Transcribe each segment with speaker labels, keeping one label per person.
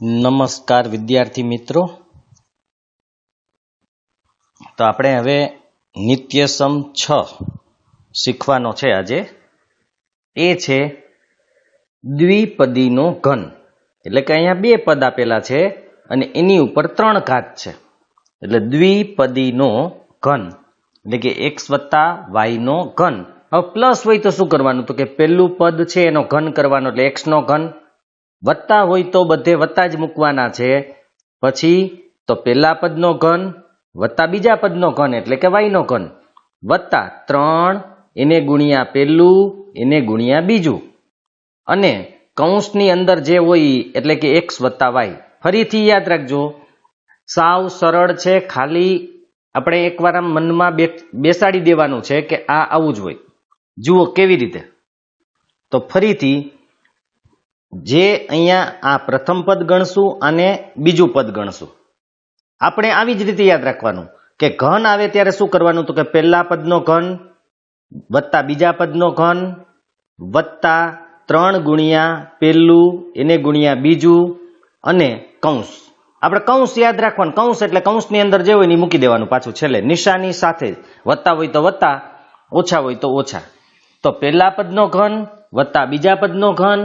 Speaker 1: નમસ્કાર વિદ્યાર્થી મિત્રો, તો આપણે હવે નિત્યસમ 6 શીખવાનો છે આજે. એ છે દ્વિપદીનો ઘન. એટલે કે અહીંયા બે પદ આપેલા છે અને એની ઉપર 3 ઘાત છે, એટલે દ્વિપદીનો ઘન એટલે કે x + y નો ઘન. હવે પ્લસ હોય તો શું કરવાનું, તો કે પહેલું પદ છે એનો ઘન કરવાનો એટલે x નો ઘન, વત્તા હોય તો બધે વત્તા જ મૂકવાના છે. પછી તો પહેલા પદનો ઘન વત્તા બીજા પદનો ઘન એટલે કે y નો ઘન, વત્તા 3 એને ગુણ્યા પહેલું એને ગુણ્યા બીજું, અને કૌંસની અંદર જે હોય એટલે કે x + y. ફરીથી યાદ રાખજો, સાવ સરળ છે, ખાલી આપણે એકવાર આમ મનમાં બેસાડી દેવાનું છે કે આ આવું જ હોય. જુઓ કેવી રીતે. તો ફરીથી જે અહીંયા આ પ્રથમ પદ ગણશું અને બીજું પદ ગણશું. આપણે આવી જ રીતે યાદ રાખવાનું કે ઘન આવે ત્યારે શું કરવાનું, તો કે પહેલા પદનો ઘન વત્તા બીજા પદનો ઘન વત્તા 3 ગુણ્યા પહેલું એને ગુણ્યા બીજું અને કૌંસ. આપણે કૌંસ યાદ રાખવાનું, કૌંસ એટલે કૌંસની અંદર જે હોય એ મૂકી દેવાનું પાછું છેલ્લે નિશાની સાથે, વત્તા હોય તો વત્તા, ઓછા હોય તો ઓછા. તો પહેલા પદનો ઘન વત્તા બીજા પદનો ઘન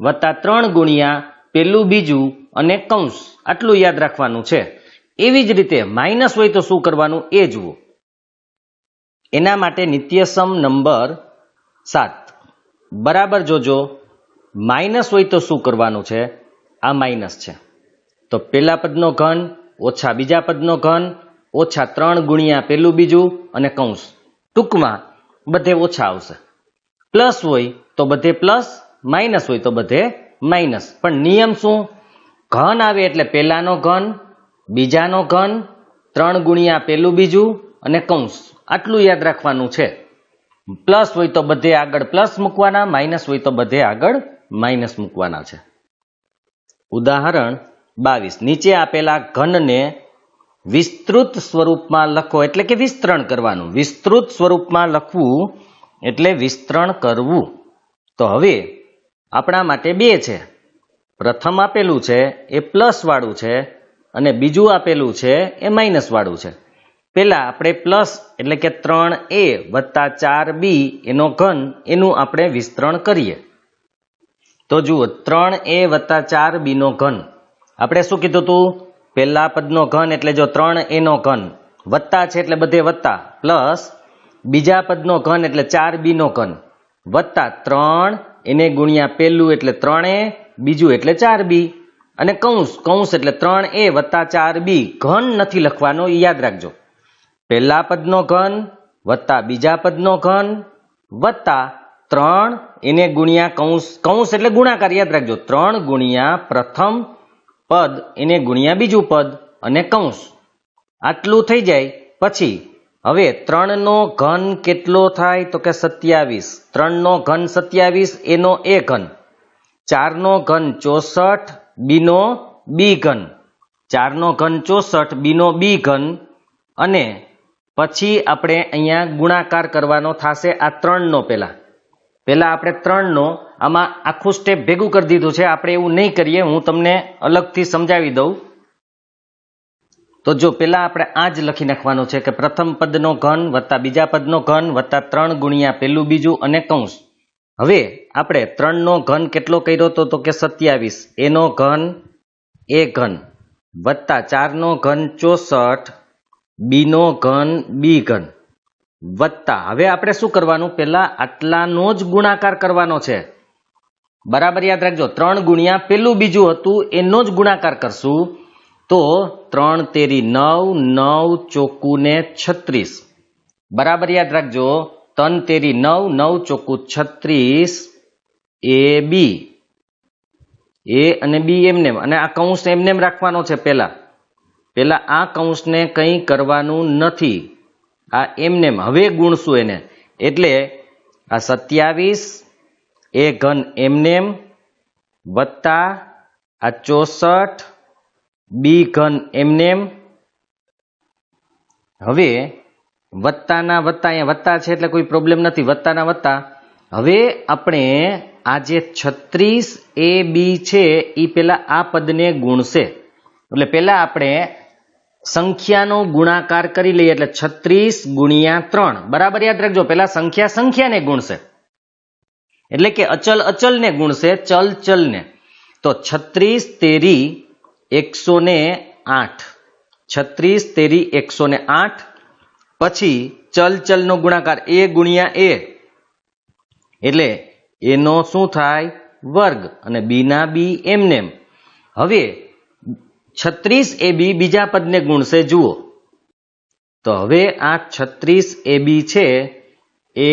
Speaker 1: વત્તા 3 ગુણ્યા પહેલું બીજું અને કૌંસ, આટલું યાદ રાખવાનું છે. એવી જ રીતે માઇનસ હોય તો શું કરવાનું એ જુઓ. એના માટે નિત્યસમ નંબર 7 બરાબર જોજો. માઇનસ હોય તો શું કરવાનું છે, આ માઇનસ છે તો પહેલા પદનો ઘન ઓછા બીજા પદનો ઘન ઓછા 3 ગુણ્યા પહેલું બીજું અને કૌંસ. ટૂંકમાં બધે ઓછા આવશે. પ્લસ હોય તો બધે પ્લસ, માઇનસ હોય તો બધે માઇનસ. પણ નિયમ શું, ઘન આવે એટલે પહેલાનો ઘન બીજાનો ઘન 3 ગુણ્યા પહેલું બીજું અને કૌંસ, આટલું યાદ રાખવાનું છે. પ્લસ હોય તો બધે આગળ પ્લસ મૂકવાના, માઇનસ હોય તો બધે આગળ માઇનસ મૂકવાના છે. ઉદાહરણ 22. નીચે આપેલા ઘનને વિસ્તૃત સ્વરૂપમાં લખો, એટલે કે વિસ્તરણ કરવાનું. વિસ્તૃત સ્વરૂપમાં લખવું એટલે વિસ્તરણ કરવું. તો હવે આપણા માટે બે છે. પ્રથમ આપેલું છે એ પ્લસ વાળું છે અને બીજું આપેલું છે એ માઇનસ વાળું છે. પેલા આપણે પ્લસ એટલે કે 3a વત્તા 4b એનો ઘન, એનું આપણે વિસ્તરણ કરીએ. તો જુઓ 3a વત્તા 4b નો ઘન. આપણે શું કીધું હતું, પહેલા પદનો ઘન એટલે જો 3a નો ઘન, વત્તા છે એટલે બધે વત્તા, પ્લસ બીજા પદનો ઘન એટલે 4b નો ઘન, વત્તા 3 એને ગુણ્યા પહેલું એટલે 3a, બીજું એટલે 4b અને કૌંસ, કૌંસ એટલે 3a વત્તા 4b. ઘન નથી લખવાનો, એ યાદ રાખજો. પહેલા પદનો ઘન વત્તા બીજા પદનો ઘન વત્તા 3 એને ગુણ્યા કૌંસ, કૌંસ એટલે ગુણાકાર યાદ રાખજો, 3 ગુણ્યા પ્રથમ પદ એને ગુણ્યા બીજું પદ અને કૌંસ. આટલું થઈ જાય પછી હવે 3 નો ઘન કેટલો થાય, તો કે 27. 3 નો ઘન 27 એનો એ ઘન, 4 નો ઘન 64 બીનો બી ઘન, 4 નો ઘન 64 બીનો બી ઘન, અને પછી આપણે અહીંયા ગુણાકાર કરવાનો થશે આ 3 નો. પહેલા આપણે 3 નો આમાં આખું સ્ટેપ ભેગું કરી દીધું છે, આપણે એવું નહીં કરીએ, હું તમને અલગથી સમજાવી દઉં. તો જો પેલા આપણે આ જ લખી નાખવાનું છે કે પ્રથમ પદનો ઘન વત્તા બીજા પદનો ઘન વત્તા 3 ગુણ્યા પહેલું બીજું અને કૌંસ. હવે આપણે 3 નો ઘન કેટલો કર્યો હતો, તો કે 27 એનો ઘન એ ઘન વત્તા 4 નો ઘન 64 બીનો ઘન બી ઘન વત્તા, હવે આપણે શું કરવાનું, પેલા આટલાનો જ ગુણાકાર કરવાનો છે. બરાબર યાદ રાખજો, 3 ગુણ્યા પેલું બીજું હતું એનો જ ગુણાકાર કરશું. તો 3 તેરી 9, 9 ચોકું ને 36. બરાબર યાદ રાખજો, 3 તેરી 9, 9 ચોકું 36 એ બી, એ અને બી એમને, અને આ કૌંસ એમને રાખવાનો છે. પેલા આ કૌંસને કંઈ કરવાનું નથી, આ એમને. હવે ગુણશું એને, એટલે આ 27 એ ઘન એમને વત્તા આ 64 બી ઘન એમને. હવે વત્તાના વત્તા, અહીંયા વત્તા છે એટલે કોઈ પ્રોબ્લેમ નથી, વત્તાના વત્તા. હવે આપણે આ જે 36ab છે એ પેલા આ પદને ગુણશે. એટલે પેલા આપણે સંખ્યાનો ગુણાકાર કરી લઈએ એટલે 36 ગુણ્યા 3 બરાબર યાદ રાખજો. પેલા સંખ્યા સંખ્યાને ગુણશે એટલે કે અચલ અચલને ગુણશે, ચલ ચલને. તો 36 તેરી 108, 36 તેરી 108. પછી ચલ ચલનો ગુણાકાર a ગુણ્યા a એટલે એનો શું થાય વર્ગ અને b ના b એમનેમ. હવે 36ab બીજા પદને ગુણશે. જુઓ તો હવે આ 36ab છે એ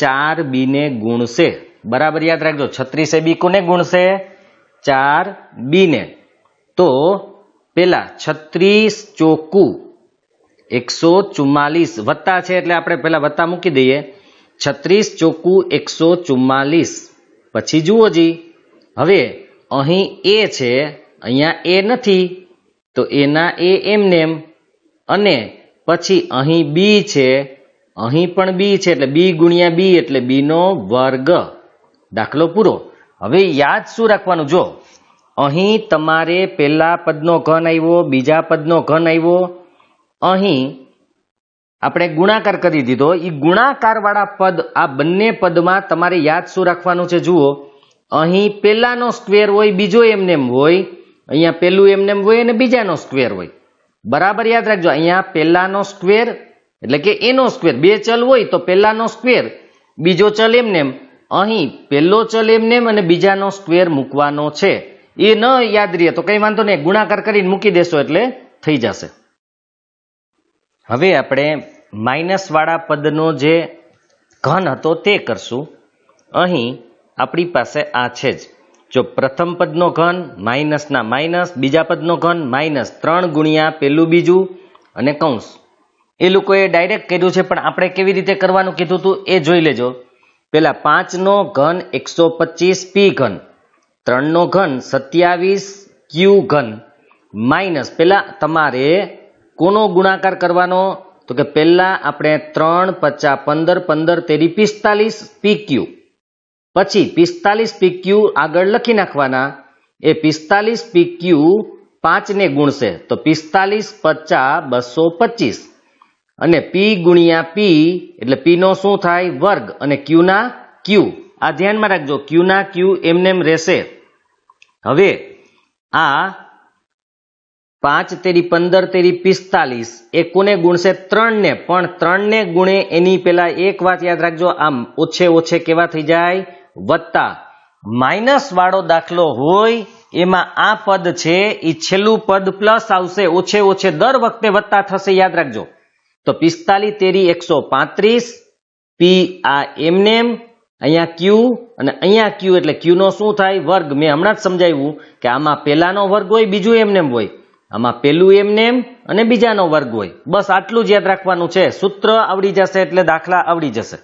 Speaker 1: 4b ને ગુણશે. બરાબર યાદ રાખજો. 36ab કોને ગુણશે? 4b ને. તો પેલા 36 ચોકું 144 વત્તા છે એટલે આપણે પેલા વત્તા મૂકી દઈએ. 36 ચોકું 144. પછી જુઓ જી, હવે અહીં a છે, અહીંયા a નથી તો એના a એમનેમ. અને પછી અહીં b છે, અહીં પણ b છે એટલે b ગુણ્યા b એટલે b નો વર્ગ. દાખલો પૂરો. હવે યાદ શું રાખવાનું? જો અહીં તમારે પહેલા પદનો ઘન આવ્યો, બીજા પદનો ઘન આવ્યો, અહીં આપણે ગુણાકાર કરી દીધો. એ ગુણાકાર વાળા પદ આ બંને પદમાં તમારે યાદ શું રાખવાનું છે? જુઓ અહીં પહેલાનો સ્ક્વેર હોય, બીજો એમનેમ હોય, અહીંયા પહેલું એમનેમ હોય અને બીજાનો સ્ક્વેર હોય. બરાબર યાદ રાખજો. અહીંયા પહેલાનો સ્ક્વેર એટલે કે એનો સ્ક્વેર, બે ચલ હોય તો પહેલાનો સ્ક્વેર, બીજો ચલ એમનેમ. અહીં પહેલો ચલ એમનેમ અને બીજાનો સ્ક્વેર મૂકવાનો છે. એ ન યાદ રહે તો કઈ વાંધો નહીં, ગુણાકાર કરીને મૂકી દેશો એટલે થઈ જશે. હવે આપણે માઇનસ વાળા પદનો જે ઘન હતો તે કરશું. અહીં આપણી પાસે આ છે જ. જો પ્રથમ પદનો ઘન માઇનસના માઇનસ, બીજા પદનો ઘન -3 ગુણ્યા પેલું બીજું અને કૌંસ. એ લોકોએ ડાયરેક્ટ કર્યું છે પણ આપણે કેવી રીતે કરવાનું કીધું હતું એ જોઈ લેજો. પેલા 5 નો ઘન 125 p ઘન, 3 નો ઘન 27 q ઘન માઇનસ પેલા તમારે કોનો ગુણાકાર કરવાનો? તો કે પહેલા આપણે 3 × 5 = 15, 15 તેરી 45 pq. પછી 45 pq આગળ લખી નાખવાના. એ 45 pq 5 ને ગુણશે તો 45 × 5 = 225 અને p ગુણ્યા p એટલે p નો શું થાય? વર્ગ અને q ના q. આ ધ્યાનમાં રાખજો, q ના q એમનેમ રહેશે. હવે આ 5 તેરી 15 તેરી 45 એ કોને ગુણશે? 3 ને. પણ 3 ને ગુણે એની પેલા એક વાત યાદ રાખજો, આમ ઓછે ઓછે કેવા થઈ જાય? વત્તા. માઇનસ વાળો દાખલો હોય એમાં આ પદ છે એ છેલ્લું પદ પ્લસ આવશે, ઓછે ઓછે દર વખતે વત્તા થશે, યાદ રાખજો. તો 45 તેરી 135 p આ એમનેમ, અહીંયા q અને અહીંયા q એટલે q નો શું થાય? વર્ગ. મેં હમણાં જ સમજાવ્યું કે આમાં પહેલાનો વર્ગ હોય, બીજું એમનેમ હોય. આમાં પેલું એમનેમ અને બીજાનો વર્ગ હોય. બસ આટલું જ યાદ રાખવાનું છે. સૂત્ર આવડી જશે એટલે દાખલા આવડી જશે.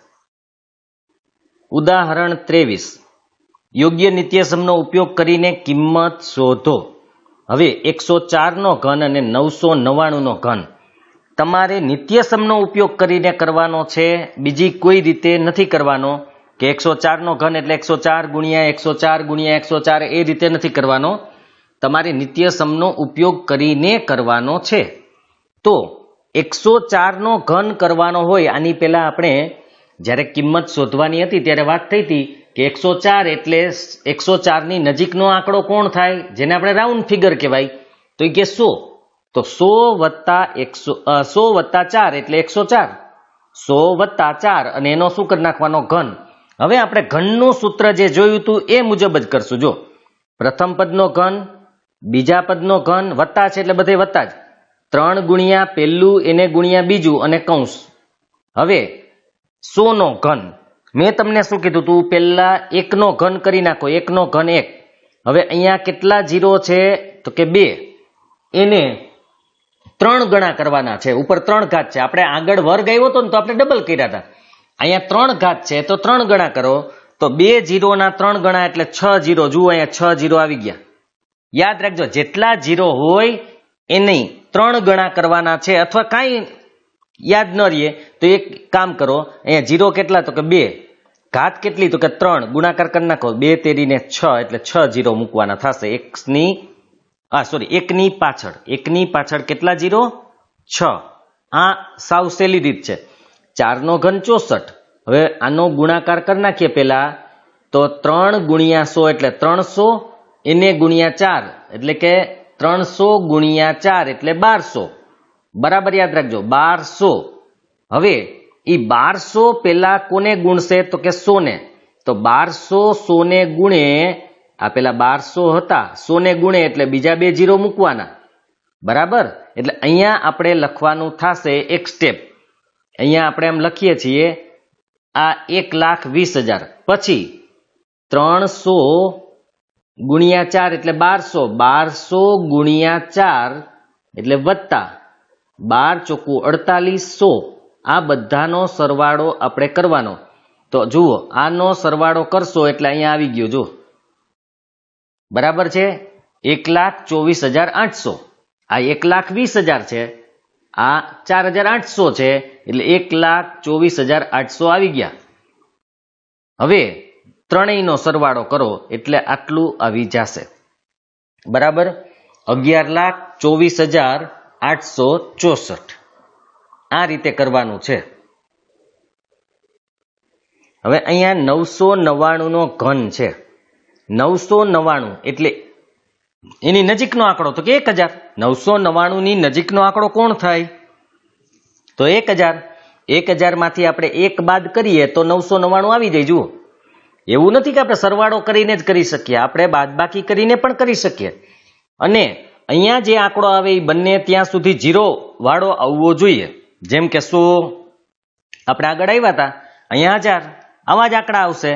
Speaker 1: ઉદાહરણ 23. યોગ્ય નિત્યસમનો ઉપયોગ કરીને કિંમત શોધો. હવે 104 નો ઘન અને 999 નો ઘન તમારે નિત્યસમનો ઉપયોગ કરીને કરવાનો છે, બીજી કોઈ રીતે નથી કરવાનો. કે 104 નો ઘન એટલે 104 ગુણ્યા 104 ગુણ્યા 104 એ રીતે નથી કરવાનો. તમારે નિત્યસમનો ઉપયોગ કરીને કરવાનો છે. તો 104 નો ઘન કરવાનો હોય, આની પહેલા આપણે જ્યારે કિંમત શોધવાની હતી ત્યારે વાત થઈ હતી કે 104 એટલે 104 ની નજીકનો આંકડો કોણ થાય? જેને આપણે રાઉન્ડ ફિગર કહેવાય. તો એ કે 100. તો 100 વત્તા 4 એટલે 104. 100 વત્તા 4 અને એનો શું કરી નાખવાનો? ઘન. હવે આપણે ઘનનું સૂત્ર જે જોયું હતું એ મુજબ જ કરશું. જો પ્રથમ પદનો ઘન, બીજા પદનો ઘન વત્તા છે એટલે બધે વત્તા જ. 3 ગુણ્યા પહેલું એને ગુણ્યા બીજું અને કૌંસ. હવે 100 નો ઘન મેં તમને શું કીધું હતું? પહેલા 1 નો ઘન કરી નાખો. 1 નો ઘન 1. હવે અહીંયા કેટલા 0 છે? તો કે 2. એને 3 ગણા કરવાના છે. ઉપર 3 ઘાત છે. આપણે આગળ વર્ગ આવ્યો હતો ને તો આપણે ડબલ કર્યા હતા. અહીંયા 3 ઘાત છે તો 3 ગણા કરો. તો 2 0 ના 3 ગણા એટલે 6 0. જુઓ અહીંયા 6 0 આવી ગયા. યાદ રાખજો, જેટલા 0 હોય એની 3 ગણા કરવાના છે. અથવા કાંઈ યાદ ન રહીએ તો એક કામ કરો, અહીંયા 0 કેટલા? તો કે 2. ઘાત કેટલી તો કે 3 ગુણાકાર કરી નાખો 2 તેરીને 6 એટલે 6 જીરો મૂકવાના થશે એકની પાછળ કેટલા જીરો 6 આ સાવ સહેલી રીત છે 4 નો ઘન 64 હવે આનો ગુણાકાર કરી નાખીએ પેલા તો 3 ગુણ્યા 100 એટલે 300 એને ગુણ્યા 4 એટલે કે 300 ગુણ્યા 4 એટલે 1200 બરાબર યાદ રાખજો 1200 હવે ઈ 1200 પેલા કોને ગુણશે તો કે 100 ને તો 1200 100 ને ગુણે આ પેલા 1200 હતા 100 ને ગુણે એટલે બીજા 2 જીરો મૂકવાના બરાબર એટલે અહીંયા આપણે લખવાનું થશે એક સ્ટેપ અહીંયા આપણે એમ લખીએ છીએ આ 1,20,000 પછી 300 ગુણ્યા 4 એટલે 1200 ગુણ્યા 4 એટલે વત્તા 12 ચોખ્ખું 4800 આ બધાનો સરવાળો આપણે કરવાનો તો જુઓ આનો સરવાળો કરશો એટલે અહીંયા આવી ગયો જો બરાબર છે 1,24,800 આ 1,20,000 છે આ 4,800 છે એટલે 1,24,800 આવી ગયા હવે ત્રણેયનો સરવાળો કરો એટલે આટલું આવી જશે બરાબર 11,24,864 આ રીતે કરવાનું છે હવે અહીંયા 999 નો ઘન છે 999 એટલે એની નજીકનો આંકડો તો કે 1000 999 ની નજીકનો આંકડો કોણ થાય તો 1000 માંથી આપણે 1 બાદ કરીએ તો 999 આવી જાય જુઓ એવું નથી કે આપણે સરવાળો કરીને જ કરી શકીએ આપણે બાદબાકી કરીને પણ કરી શકીએ અને અહીંયા જે આંકડો આવે એ બંને ત્યાં સુધી 0 વાળો આવવો જોઈએ જેમ કે 100 આપણે આગળ આવ્યા હતા અહીંયા 1000 આવા જ આંકડા આવશે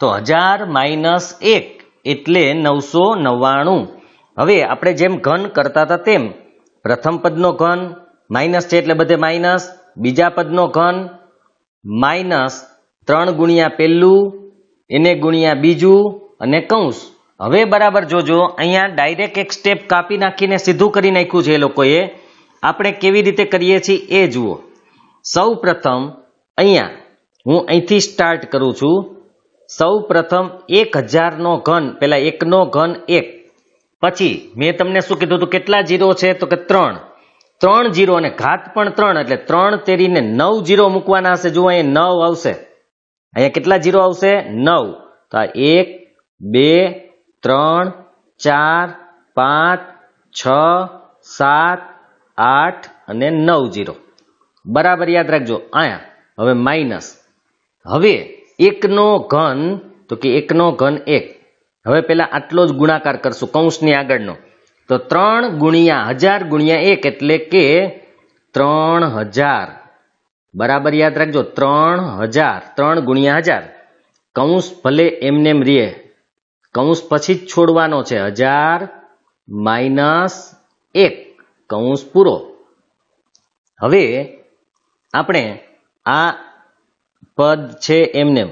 Speaker 1: તો 1000 માઇનસ 1 એટલે 999 હવે આપણે જેમ ઘન કરતા હતા તેમ પ્રથમ પદનો ઘન માઇનસ છે એટલે બધે માઇનસ બીજા પદનો ઘન માઇનસ 3 ગુણ્યા પહેલું એને ગુણ્યા બીજું અને કૌંસ હવે બરાબર જોજો અહીંયા ડાયરેક્ટ એક સ્ટેપ કાપી નાખીને સીધું કરી નાખ્યું છે એ લોકોએ આપણે કેવી રીતે કરીએ છીએ એ જુઓ સૌ પ્રથમ અહીંયા હું અહીંથી સ્ટાર્ટ કરું છું સૌ પ્રથમ 1000 નો ઘન પેલા 1 નો ઘન 1 પછી મેં તમને શું કીધું હતું કેટલા જીરો છે તો કે 3 જીરો અને ઘાત પણ 3 એટલે 3 તેરીને 9 જીરો મૂકવાના હશે જુઓ અહીંયા 9 આવશે અહીંયા કેટલા જીરો આવશે 9 તો આ 1 2 3 4 5 6 7 8 અને 9 જીરો બરાબર યાદ રાખજો અહીંયા હવે માઇનસ હવે 1 નો ઘન તો કે 1 નો ઘન 1 હવે પેલા આટલો જ ગુણાકાર કરશું કૌંસની આગળનો તો 3 ગુણ્યા 1000 ગુણ્યા 1 એટલે કે 3000 બરાબર યાદ રાખજો 3000 3 ગુણ્યા 1000 કૌંસ ભલે એમનેમ રહે કૌંસ પછી જ છોડવાનો છે 1000 માઇનસ 1 કૌંસ પૂરો હવે આપણે આ પદ છે એમનેમ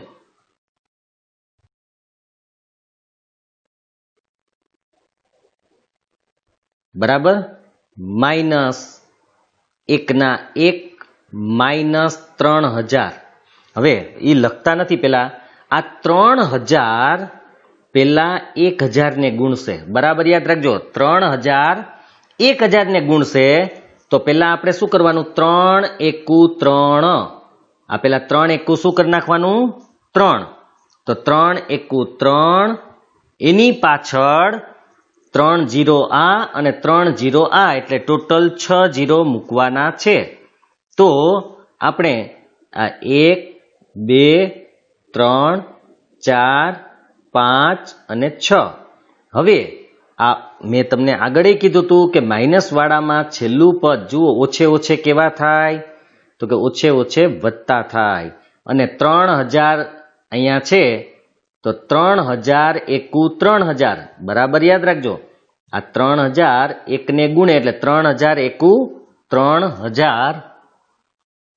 Speaker 1: બરાબર માઇનસ 1 માઇનસ 3000 હવે એ લખતા નથી પેલા આ 3000 પેલા 1000 ને ગુણશે બરાબર યાદ રાખજો 3000 1000 ને ગુણશે તો પેલા આપણે શું કરવાનું 3 એકુ 3 આ પેલા 3 એકુ શું કરી નાખવાનું 3 તો 3 એકુ 3 એની પાછળ 3 જીરો આ અને 3 જીરો આ એટલે ટોટલ 6 જીરો મૂકવાના છે તો આપણે આ 1 2 3 4 5 અને 6 હવે આ મેં તમને આગળ કીધું હતું કે માઇનસ વાળામાં છેલ્લું પદ જુઓ ઓછે કેવા થાય તો કે ઓછે વધતા થાય અને 3000 અહીંયા છે તો 3000 એકુ 3000 બરાબર યાદ રાખજો આ 3000 1 ને ગુણે એટલે 3000 એકુ 3000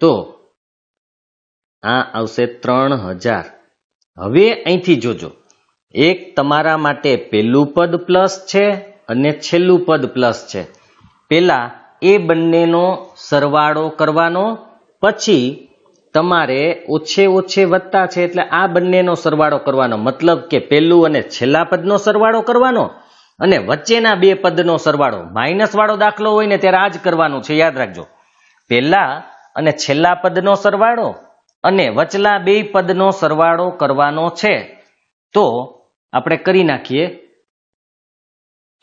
Speaker 1: તો આ આવશે 3000 હવે અહીંથી જોજો એક તમારા માટે પહેલું પદ પ્લસ છે અને છેલ્લું પદ પ્લસ છે પેલા એ બંનેનો સરવાળો કરવાનો પછી તમારે ઓછે ઓછે વત્તા છે એટલે આ બંનેનો સરવાળો કરવાનો, મતલબ કે પહેલું અને છેલ્લા પદનો સરવાળો કરવાનો અને વચ્ચેના બે પદનો સરવાળો. માઇનસ વાળો દાખલો હોય ને ત્યારે આ જ કરવાનું છે, યાદ રાખજો. પહેલા અને છેલ્લા પદનો સરવાળો અને વચલા બે પદનો સરવાળો કરવાનો છે. તો આપણે કરી નાખીએ.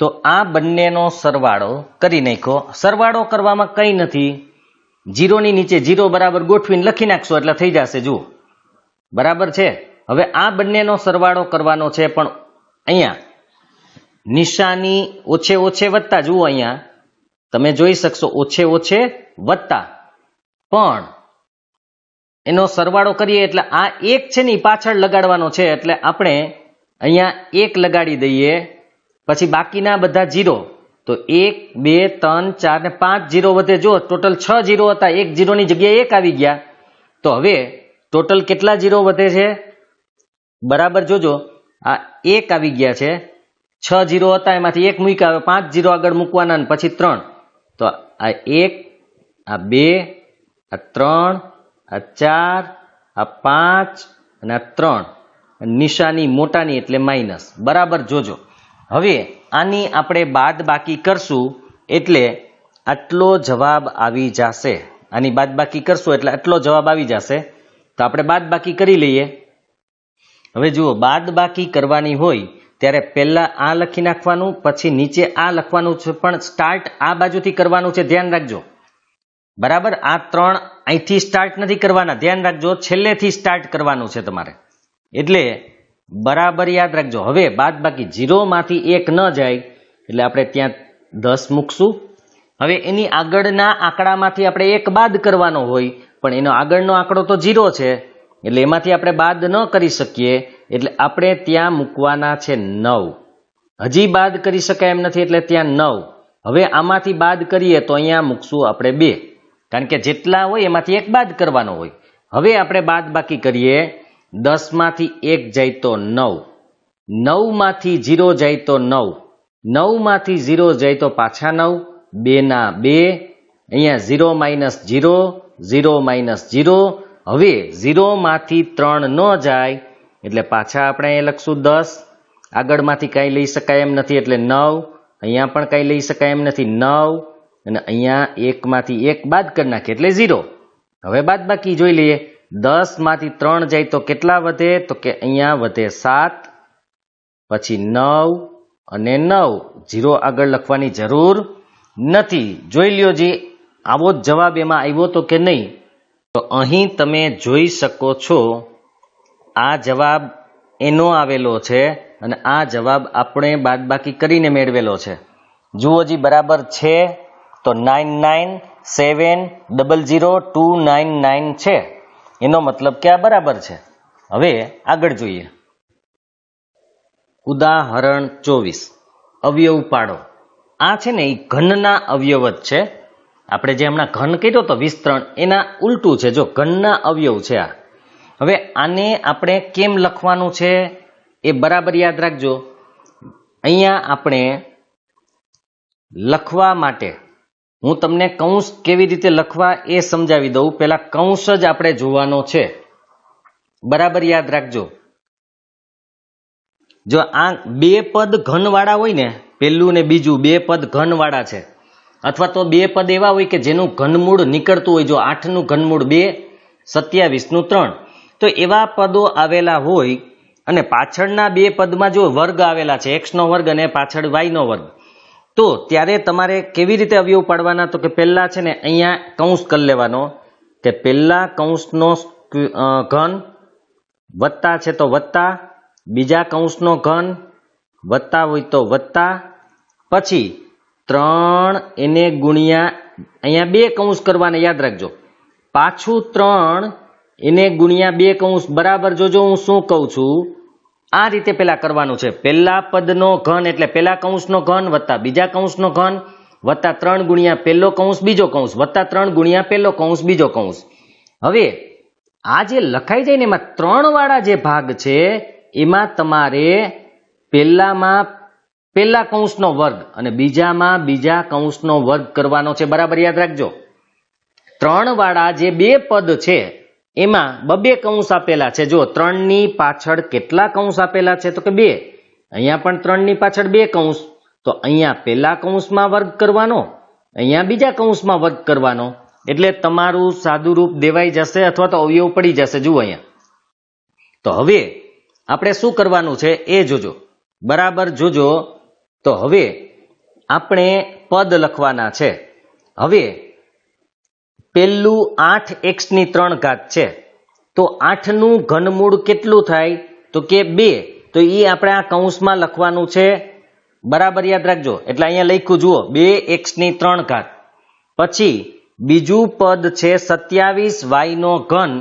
Speaker 1: તો આ બંનેનો સરવાળો કરી નાખો. સરવાળો કરવામાં કંઈ નથી, જીરોની નીચે જીરો બરાબર ગોઠવીને લખી નાખશો એટલે થઈ જશે. જુઓ, બરાબર છે. હવે આ બંનેનો સરવાળો કરવાનો છે, પણ અહીંયા નિશાની ઓછે ઓછે વત્તા. જુઓ અહીંયા તમે જોઈ શકશો ઓછે ઓછે વત્તા, પણ એનો સરવાળો કરીએ એટલે આ એક છે ને પાછળ લગાડવાનો છે, એટલે આપણે અહીંયા એક લગાડી દઈએ, પછી બાકીના બધા જીરો. તો 1 2 3 4 ને 5 જીરો વધે. જો ટોટલ 6 જીરો હતા, એક જીરોની જગ્યાએ એક આવી ગયા. તો હવે ટોટલ કેટલા જીરો વધે છે બરાબર જોજો. આ એક આવી ગયા છે, 6 જીરો હતા એમાંથી એક મૂક્યા, હવે 5 જીરો આગળ મૂકવાના ને પછી 3. તો આ 1, આ 2, આ 3, આ 4, આ 5 અને આ 3. નિશાની મોટાની એટલે માઇનસ. બરાબર જોજો. હવે આની આપણે બાદ બાકી કરશું એટલે આટલો જવાબ આવી જશે. આની બાદ બાકી કરશું એટલે આટલો જવાબ આવી જશે. તો આપણે બાદ બાકી કરી લઈએ. હવે જુઓ, બાદ બાકી કરવાની હોય ત્યારે પહેલા આ લખી નાખવાનું, પછી નીચે આ લખવાનું છે, પણ સ્ટાર્ટ આ બાજુથી કરવાનું છે, ધ્યાન રાખજો. બરાબર, આ 3 અહીંથી સ્ટાર્ટ નથી કરવાના, ધ્યાન રાખજો, છેલ્લેથી સ્ટાર્ટ કરવાનું છે તમારે, એટલે બરાબર યાદ રાખજો. હવે બાદ બાકી 0 માંથી 1 ન જાય એટલે આપણે ત્યાં 10 મૂકશું. હવે એની આગળના આંકડામાંથી આપણે 1 બાદ કરવાનો હોય, પણ એનો આગળનો આંકડો તો 0 છે એટલે એમાંથી આપણે બાદ ન કરી શકીએ, એટલે આપણે ત્યાં મૂકવાના છે 9. હજી બાદ કરી શકાય એમ નથી એટલે ત્યાં 9. હવે આમાંથી બાદ કરીએ તો અહીંયા મૂકશું આપણે 2, કારણ કે જેટલા હોય એમાંથી 1 બાદ કરવાનો હોય. હવે આપણે બાદ બાકી કરીએ. 10 માંથી 1 જાય તો 9, 9 માંથી 0 જાય તો 9, 9 માંથી 0 જાય તો પાછા 9, 2 ના 2, અહીંયા 0 માઇનસ 0, 0 માઇનસ 0. હવે 0 માંથી 3 ન જાય એટલે પાછા આપણે અહીં લખશું 10. આગળમાંથી કાંઈ લઈ શકાય એમ નથી એટલે 9, અહીંયા પણ કાંઈ લઈ શકાય એમ નથી 9, અને અહીંયા 1 માંથી 1 બાદ કરી નાખીએ એટલે 0. હવે બાદ બાકી જોઈ લઈએ. 10 માંથી 3 જાય તો કેટલા વધે? તો કે અહીંયા વધે 7, પછી 9 અને 9. 0 આગળ લખવાની જરૂર નથી. જોઈ લ્યો જી, આવો જ જવાબ એમાં આવ્યો તો કે નહીં. તો અહીં તમે જોઈ શકો છો આ જવાબ એનો આવેલો છે અને આ જવાબ આપણે બાદબાકી કરીને મેળવેલો છે. જુઓ જી, બરાબર છે. તો 99700299 છે, એનો મતલબ કે આ બરાબર છે. હવે આગળ જોઈએ. ઉદાહરણ 24, અવયવ પાડો. આ છે ને એ ઘનના અવયવ જ છે. આપણે જે હમણાં ઘન કર્યો તો વિસ્તરણ, એના ઉલટું છે. જો ઘનના અવયવ છે આ. હવે આને આપણે કેમ લખવાનું છે એ બરાબર યાદ રાખજો. અહીંયા આપણે લખવા માટે હું તમને કૌંસ કેવી રીતે લખવા એ સમજાવી દઉં. પહેલા કૌંસ જ આપણે જોવાનો છે, બરાબર યાદ રાખજો. જો આ બે પદ ઘનવાળા હોય ને, પહેલું ને બીજું બે પદ ઘનવાળા છે, અથવા તો બે પદ એવા હોય કે જેનું ઘનમૂળ નીકળતું હોય. જો 8 નું ઘનમૂળ 2, 27 નું 3, તો એવા પદો આવેલા હોય અને પાછળના બે પદમાં જો વર્ગ આવેલા છે, x નો વર્ગ અને પાછળ y નો વર્ગ, તો ત્યારે તમારે કેવી રીતે અવયવ પાડવાના? તો કે પહેલા છે ને અહીંયા કૌંસ કરી લેવાનો કે પહેલા કૌંસનો ઘન વત્તા છે તો વત્તા, બીજા કૌંસનો ઘન વત્તા હોય તો વત્તા, પછી 3 એને ગુણ્યા અહીંયા 2 કૌંસ કરવાના, યાદ રાખજો. પાછું 3 એને ગુણ્યા 2 કૌંસ. બરાબર જોજો હું શું કહું છું. આ રીતે પેલા કરવાનું છે. પહેલા પદનો ઘન એટલે પહેલા કૌંસનો ઘન વત્તા બીજા કૌંસનો ઘન વત્તા 3 ગુણ્યા પહેલો કૌંસ બીજો કૌંસ વત્તા 3 ગુણ્યા પહેલો કૌંસ બીજો કૌંસ. હવે આ જે લખાઈ જાય ને એમાં 3 વાળા જે ભાગ છે એમાં તમારે પહેલામાં પહેલા કૌંસનો વર્ગ અને બીજામાં બીજા કૌંસનો વર્ગ કરવાનો છે. બરાબર યાદ રાખજો. 3 વાળા જે બે પદ છે એમાં બબે કૌંસ આપેલા છે. જો 3 ની પાછળ કેટલા કૌંસ આપેલા છે તો કે 2. અહીંયા પણ 3 ની પાછળ 2 કૌંસ, તો અહીંયા પહેલા કૌંસમાં વર્ગ કરવાનો, અહીંયા બીજા કૌંસમાં વર્ગ કરવાનો, એટલે તમારું સાદું રૂપ દેવાઈ જશે અથવા તો અવયવ પડી જશે. જુઓ અહીંયા. તો હવે આપણે શું કરવાનું છે એ જોજો, બરાબર જોજો. તો હવે આપણે પદ લખવાના છે. હવે પેલું 8x ની 3 ઘાત છે, તો 8 નું ઘનમૂળ કેટલું થાય તો કે 2. તો એ આપણે આ કૌંસમાં લખવાનું છે, બરાબર યાદ રાખજો. એટલે અહીંયા લખ્યું જુઓ 2x ની 3 ઘાત. પછી બીજું પદ છે 27y નો ઘન,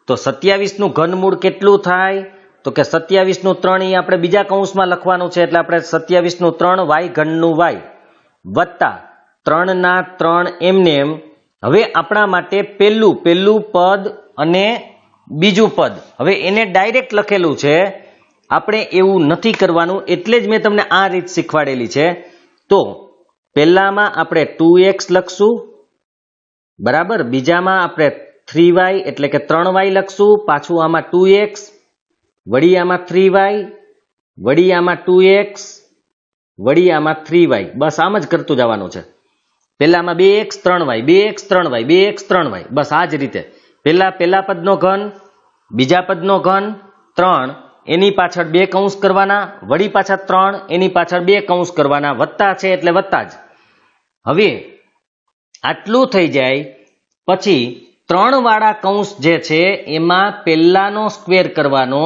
Speaker 1: તો 27 નું ઘનમૂળ કેટલું થાય તો કે 27 નું 3 એ આપણે બીજા કૌંસમાં લખવાનું છે, એટલે આપણે 27 નું 3 y ઘનનું y વત્તા 3 ના 3 એમને એમ. હવે આપણા માટે પહેલું પદ અને બીજું પદ, હવે એને ડાયરેક્ટ લખેલું છે, આપણે એવું નથી કરવાનું, એટલે જ મેં તમને આ રીત શીખવાડેલી છે. તો પહેલામાં આપણે 2x લખશું, બરાબર, બીજામાં આપણે 3y એટલે કે 3y લખશું, પાછું આમાં 2x, વળી આમાં 3y, વળી આમાં 2x, વળી આમાં 3y. બસ આમ જ કરતું જવાનું છે. પહેલામાં 2x 3y, 2x 3y, 2x 3y, બસ આ જ રીતે. પહેલા પદનો ઘન, બીજા પદનો ઘન 3, એની પાછળ 2 કૌંસ કરવાના, વળી પાછા 3, એની પાછળ 2 કૌંસ કરવાના, વત્તા છે એટલે વત્તા જ. હવે આટલું થઈ જાય પછી 3 વાળા કૌંસ જે છે એમાં પહેલાનો સ્ક્વેર કરવાનો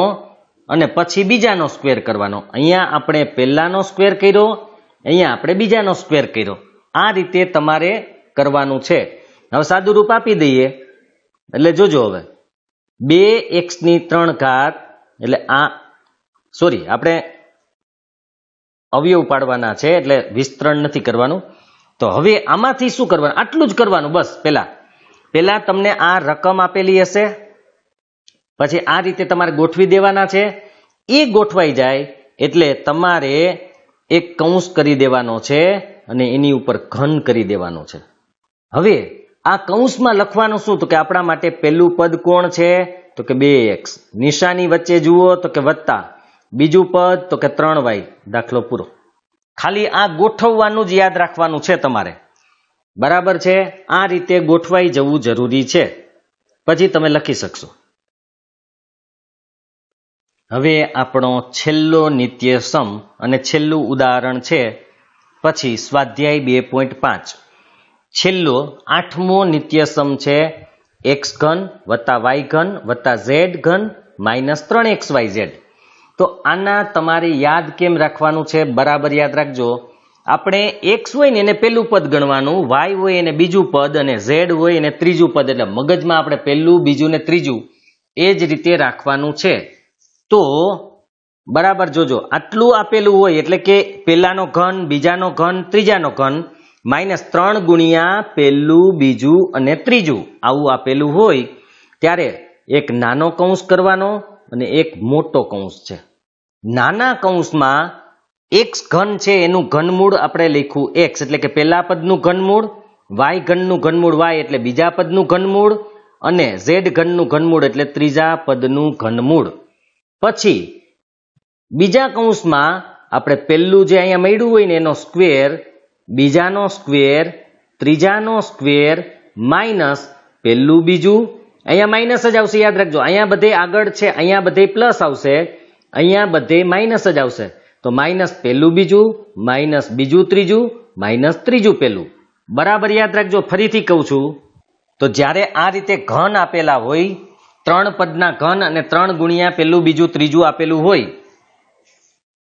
Speaker 1: અને પછી બીજાનો સ્ક્વેર કરવાનો. અહીંયા આપણે પહેલાનો સ્ક્વેર કર્યો, અહીંયા આપણે બીજાનો સ્ક્વેર કર્યો. આ રીતે તમારે કરવાનું છે. હવે સાદું રૂપ આપી દઈએ, એટલે જોજો. હવે 2x ની 3 ઘાત, એટલે આ સોરી આપણે અવયવ પાડવાના છે, એટલે વિસ્તરણ નથી કરવાનું. તો હવે આમાંથી શું કરવાનું, આટલું જ કરવાનું બસ. પહેલા તમને આ રકમ આપેલી હશે, પછી આ રીતે તમારે ગોઠવી દેવાના છે. એ ગોઠવાઈ જાય એટલે તમારે એક કૌંસ કરી દેવાનો છે અને એની ઉપર ઘન કરી દેવાનો છે. હવે આ કૌંસમાં લખવાનું શું તો કે આપણા માટે પહેલું પદ કોણ છે તો કે 2x, નિશાની વચ્ચે જુઓ તો કે વત્તા, બીજું પદ તો કે 3y. દાખલો પૂરો. ખાલી આ ગોઠવવાનું જ યાદ રાખવાનું છે તમારે, બરાબર છે. આ રીતે ગોઠવાઈ જવું જરૂરી છે, પછી તમે લખી શકશો. હવે આપણો છેલ્લો નિત્યસમ અને છેલ્લું ઉદાહરણ છે, પછી સ્વાધ્યાય 2.5. છેલ્લો 8મો નિત્યસમ છે x ઘન વત્તા y ઘન વત્તા z ઘન માઇનસ 3xyz. તો આના તમારે યાદ કેમ રાખવાનું છે, બરાબર યાદ રાખજો. આપણે x હોય ને એને પહેલું પદ ગણવાનું, y હોય એને બીજું પદ, અને z હોય એને ત્રીજું પદ. એટલે મગજમાં આપણે પહેલું, બીજું ને ત્રીજું એ જ રીતે રાખવાનું છે. તો બરાબર જોજો, આટલું આપેલું હોય એટલે કે પહેલાનો ઘન, બીજાનો ઘન, ત્રીજાનો ઘન, -3 ગુણ્યા પહેલું, બીજું અને ત્રીજું આવું આપેલું હોય ત્યારે એક નાનો કૌંસ કરવાનો અને એક મોટો કૌંસ છે. નાના કૌંસમાં x ઘન છે એનું ઘનમૂળ આપણે લખ્યું x, એટલે કે પહેલા પદનું ઘનમૂળ, y ઘનનું ઘનમૂળ y એટલે બીજા પદનું ઘનમૂળ, અને z ઘનનું ઘનમૂળ એટલે ત્રીજા પદનું ઘનમૂળ. પછી બીજા કૌંસમાં આપણે પહેલું જે અહીંયા મળ્યું હોય ને એનો સ્ક્વેર, બીજાનો સ્ક્વેર, ત્રીજાનો સ્ક્વેર, માઇનસ પહેલું બીજું, અહીંયા માઇનસ જ આવશે યાદ રાખજો. અહીંયા બધે આગળ છે, અહીંયા બધે પ્લસ આવશે, અહીંયા બધે માઇનસ જ આવશે. તો માઇનસ પહેલું બીજું, માઇનસ બીજું ત્રીજું, માઇનસ ત્રીજું પહેલું. બરાબર યાદ રાખજો. ફરીથી કહું છું, તો જ્યારે આ રીતે ઘન આપેલા હોય, 3 પદના ઘન અને 3 ગુણ્યા પહેલું, બીજું, ત્રીજું આપેલું હોય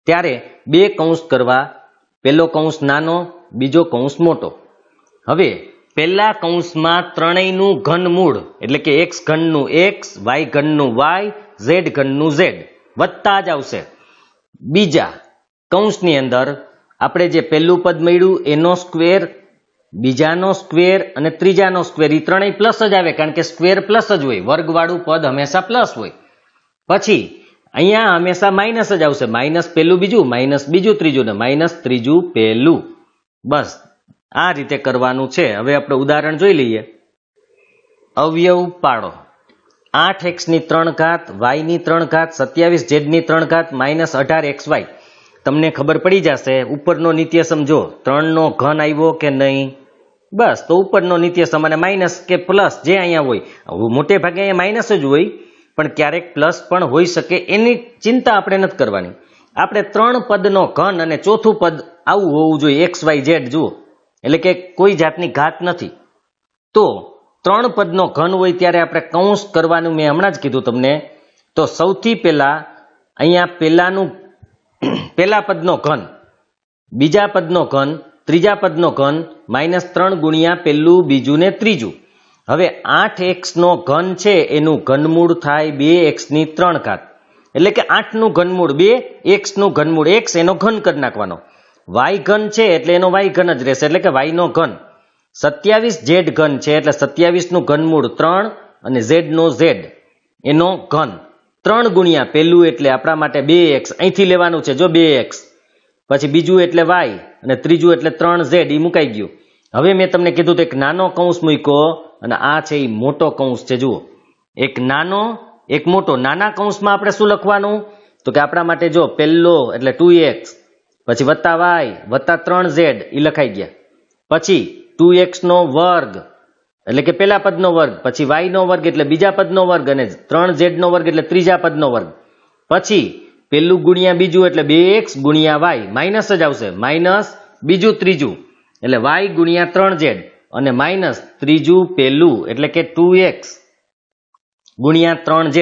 Speaker 1: ત્યારે 2 કૌંસ કરવા. પહેલો કૌંસ નાનો, બીજો કૌંસ મોટો. હવે પહેલા કૌંસમાં ત્રણેયનું ઘનમૂળ એટલે કે x ઘનનું x, y ઘનનું y, z ઘનનું z વત્તા જ આવશે. બીજા કૌંસની અંદર આપણે જે પહેલું પદ મળ્યું એનો સ્ક્વેર, બીજાનો સ્ક્વેર અને ત્રીજાનો સ્ક્વેર, એ ત્રણેય પ્લસ જ આવે, કારણ કે સ્ક્વેર પ્લસ જ હોય, વર્ગવાળું પદ હંમેશા પ્લસ હોય. પછી અહીંયા હંમેશા માઇનસ જ આવશે, માઇનસ પહેલું બીજું, માઇનસ બીજું ત્રીજું ને માઇનસ ત્રીજું પહેલું. બસ આ રીતે કરવાનું છે. હવે આપણે ઉદાહરણ જોઈ લઈએ. અવયવ પાડો. 8x ની 3 ઘાત, y ની 3 ઘાત, 27z ની 3 ઘાત, માઇનસ 18xy. તમને ખબર પડી જશે ઉપરનો નિત્ય સમજો 3 નો ઘન આવ્યો કે નહીં. બસ તો ઉપરનો નિત્ય સમ અને માઇનસ કે પ્લસ જે અહીંયા હોય, મોટે ભાગે અહીંયા માઇનસ જ હોય, પણ ક્યારેક પ્લસ પણ હોઈ શકે, એની ચિંતા આપણે નથી કરવાની. આપણે 3 પદનો ઘન અને ચોથું પદ આવું હોવું જોઈએ, એક્સ વાય ઝેડ જુઓ, એટલે કે કોઈ જાતની ઘાત નથી. તો 3 પદનો ઘન હોય ત્યારે આપણે કૌંસ કરવાનું મેં હમણાં જ કીધું તમને. તો સૌથી પહેલા અહીંયા પહેલા પદનો ઘન, બીજા પદનો ઘન, ત્રીજા પદનો ઘન, -3 ગુણ્યા પહેલું, બીજું ને ત્રીજું. હવે 8x નો ઘન છે એનું ઘનમૂળ થાય 2x ની 3 ઘાત, એટલે કે 8 નું ઘનમૂળ 2, x નું ઘનમૂળ x, એનો ઘન કરી નાખવાનો. y ઘન છે એટલે એનો y ઘન જ રહેશે, એટલે કે y નો ઘન. 27z ઘન છે એટલે 27 નું ઘનમૂળ 3 અને z નો z એનો ઘન. 3 ગુણ્યા પહેલું એટલે આપણા માટે 2x, અહીંથી લેવાનું છે જો 2x, પછી બીજું એટલે y અને ત્રીજું એટલે 3z, એ મુકાઈ ગયું. હવે મેં તમને કીધું તો એક નાનો કૌંસ મૂક્યો અને આ છે એ મોટો કૌંસ છે. જુઓ, એક નાનો એક મોટો. નાના કૌંસમાં આપણે શું લખવાનું તો કે આપણા માટે જો પહેલો એટલે 2x, પછી વત્તા y વત્તા 3z, એ લખાઈ ગયા. પછી 2x નો વર્ગ એટલે કે પહેલા પદનો વર્ગ, પછી y નો વર્ગ એટલે બીજા પદનો વર્ગ, અને 3z નો વર્ગ એટલે ત્રીજા પદનો વર્ગ. પછી પહેલું ગુણ્યા બીજું એટલે 2x ગુણ્યા y, માઇનસ જ આવશે, માઇનસ બીજું ત્રીજું એટલે y ગુણ્યા 3z, અને માઇનસ ત્રીજું પહેલું એટલે કે 2x ગુણ્યા 3z,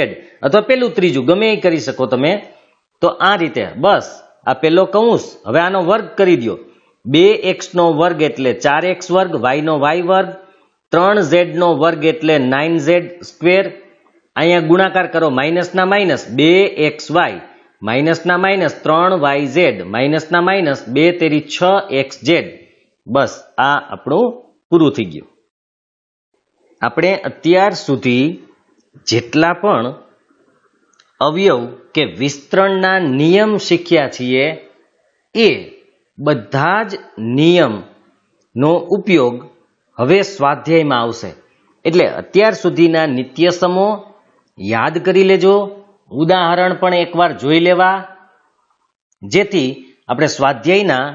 Speaker 1: અથવા પહેલું ત્રીજું ગમે એ કરી શકો તમે. તો આ રીતે બસ આ પહેલો કૌંસ. હવે આનો વર્ગ કરી દો. 2x નો વર્ગ એટલે 4x વર્ગ, y નો y વર્ગ, 3z નો વર્ગ એટલે 9z સ્ક્વેર. અહીંયા ગુણાકાર કરો, માઇનસના માઇનસ 2xy, માઇનસના માઇનસ 3yz, માઇનસના માઇનસ 2 તેરી 6xz. બસ આ આપણું પૂરું થઈ ગયું. આપણે અત્યાર સુધી જેટલા પણ અવયવ કે વિસ્તરણના નિયમ શીખ્યા છીએ એ બધા જ નિયમનો ઉપયોગ હવે સ્વાધ્યાયમાં આવશે. એટલે અત્યાર સુધીના નિત્યસમો યાદ કરી લેજો, ઉદાહરણ પણ એકવાર જોઈ લેવા, જેથી આપણે સ્વાધ્યાયના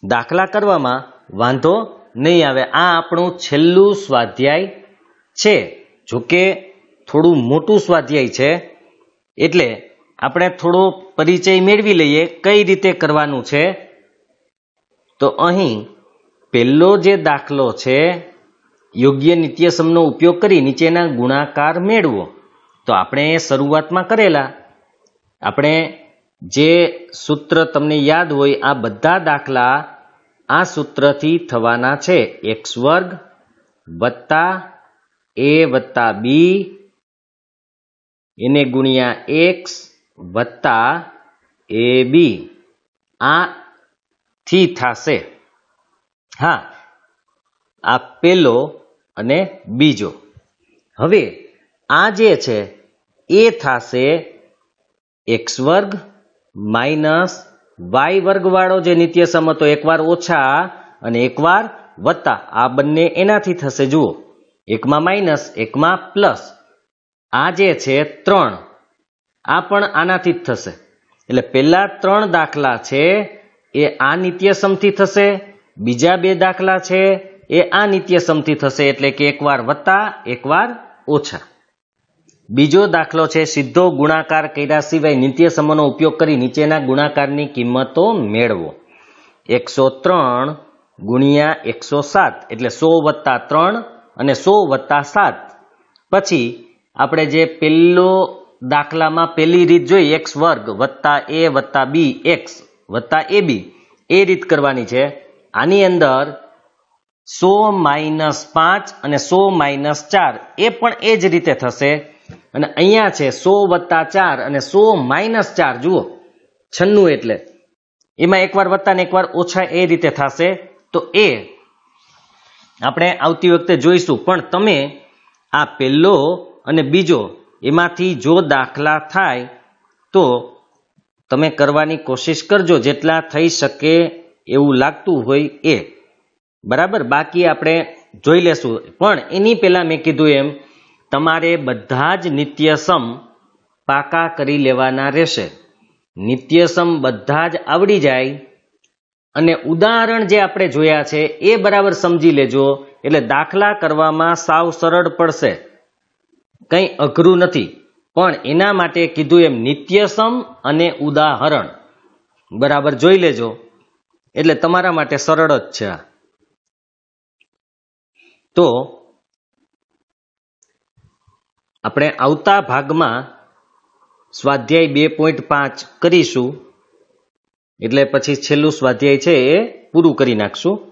Speaker 1: દાખલા કરવામાં વાંધો નહીં આવે. આ આપણું છેલ્લું સ્વાધ્યાય છે. જોકે થોડું મોટું સ્વાધ્યાય છે, એટલે આપણે થોડો પરિચય મેળવી લઈએ કઈ રીતે કરવાનું છે. તો અહીં પહેલો જે દાખલો છે, યોગ્ય નિત્યસમનો ઉપયોગ કરી નીચેના ગુણાકાર મેળવો. તો આપણે શરૂઆતમાં કરેલા, આપણે જે સૂત્ર તમને યાદ હોય આ બધા દાખલા આ સૂત્રથી થવાના છે. x વર્ગ વત્તા a વત્તા b એને ગુણ્યા x વત્તા ab, આ થી થશે. હા, આ પહેલો અને બીજો. હવે આ જે છે એ થશે x વર્ગ માઇનસ y વર્ગ વાળો જે નિત્યસમ હતો, એકવાર ઓછા અને એકવાર વત્તા, આ બંને એનાથી થશે. જુઓ, એકમાં માઇનસ એકમાં પ્લસ. આ જે છે 3, આ પણ આનાથી જ થશે. એટલે પહેલા 3 દાખલા છે એ આ નિત્યસમથી થશે, બીજા 2 દાખલા છે એ આ નિત્યસમથી થશે, એટલે કે એકવાર વત્તા એકવાર ઓછા. બીજો દાખલો છે સીધો ગુણાકાર કર્યા સિવાય નિત્યસમોનો ઉપયોગ કરી નીચેના ગુણાકારની કિંમતો મેળવો. 103 ગુણ્યા 107 એટલે 100 વત્તા 3 અને 100 વત્તા 7. પછી આપણે જે પહેલો દાખલામાં પહેલી રીત જોઈ, x વર્ગ વત્તા a વત્તા b x વત્તા ab, એ રીત કરવાની છે. આની અંદર 100 માઇનસ 5 અને 100 માઇનસ 4 એ પણ એ જ રીતે થશે. અને અહીંયા છે 100 વત્તા 4 અને 100 માઇનસ 4. જુઓ 96, એટલે એમાં એકવાર વત્તા ને એકવાર ઓછા એ રીતે થશે. તો એ આપણે આવતી વખતે જોઈશું. પણ તમે આ પહેલો અને બીજો એમાંથી જો દાખલા થાય તો તમે કરવાની કોશિશ કરજો, જેટલા થઈ શકે એવું લાગતું હોય એ. બરાબર, બાકી આપણે જોઈ લેશું. પણ એની પહેલા મેં કીધું એમ તમારે બધા જ નિત્યસમ પાકા કરી લેવાના રહેશે. નિત્યસમ બધા જ આવડી જાય અને ઉદાહરણ જે આપણે જોયા છે એ બરાબર સમજી લેજો, એટલે દાખલા કરવામાં સાવ સરળ પડશે, કંઈ અઘરું નથી. પણ એના માટે કીધું એમ નિત્યસમ અને ઉદાહરણ બરાબર જોઈ લેજો, એટલે તમારા માટે સરળ જ છે. તો આપણે આવતા ભાગમાં સ્વાધ્યાય 2.5 કરીશું, એટલે પછી છેલ્લું સ્વાધ્યાય છે એ પૂરું કરી નાખશું.